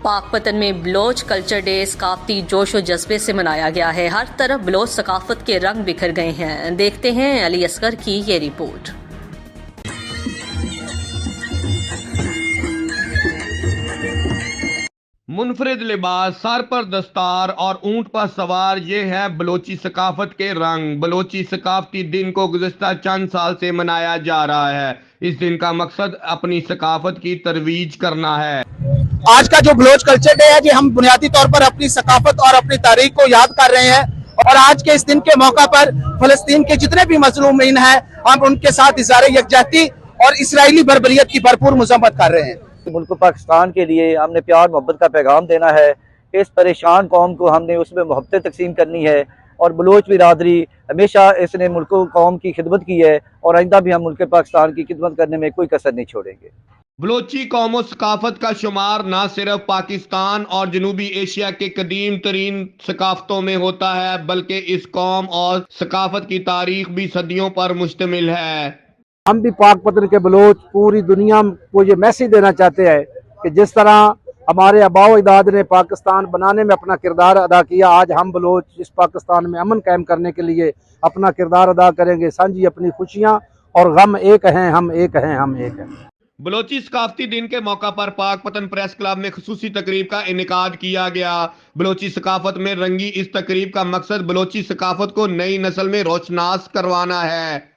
पाक पतन में बलोच कल्चर डे सकाफती जोश और जज्बे से मनाया गया है। हर तरफ बलोच सकाफत के रंग बिखर गए हैं। देखते हैं अली असगर की ये रिपोर्ट। मुनफरिद लिबास, सर पर दस्तार और ऊंट पर सवार, ये है बलोची सकाफत के रंग। बलोची सकाफती दिन को गुज़िश्ता चंद साल से मनाया जा रहा है। इस दिन का मकसद अपनी सकाफत की तरवीज करना है। आज का जो बलोच कल्चर डे है जी, हम बुनियादी तौर पर अपनी सकाफत और अपनी तारीख को याद कर रहे हैं और आज के इस दिन के मौका पर फलस्तीन के जितने भी मजलूमीन हैं, हम उनके साथ इज़हार यकजहती और इसराइली बर्बरियत की भरपूर मजम्मत कर रहे हैं। मुल्क पाकिस्तान के लिए हमने प्यार मोहब्बत का पैगाम देना है। इस परेशान कौम को हमने उसमें मोहब्बतें तकसीम करनी है और बलोच बिरादरी हमेशा इसने मुल्क कौम की खिदमत की है और आइंदा भी हम मुल्क पाकिस्तान की खिदमत करने में कोई कसर नहीं छोड़ेंगे। बलोची कौम और सकाफत का शुमार न सिर्फ पाकिस्तान और जनूबी एशिया के कदीम तरीन सकाफतों में होता है, बल्कि इस कौम और सकाफत की तारीख भी सदियों पर मुश्तमिल है। हम भी पाक पतन के बलोच पूरी दुनिया को ये मैसेज देना चाहते हैं कि जिस तरह हमारे आबाओ अजदाद ने पाकिस्तान बनाने में अपना किरदार अदा किया, आज हम बलोच इस पाकिस्तान में अमन कायम करने के लिए अपना किरदार अदा करेंगे। सांझी अपनी खुशियाँ और गम एक हैं, हम एक हैं, हम एक हैं। बलोची सकाफती दिन के मौका पर पाक पतन प्रेस क्लब में खुसूसी तकरीब का इनेकाद किया गया। बलोची सकाफत में रंगी इस तकरीब का मकसद बलोची सकाफत को नई नस्ल में रोशनास करवाना है।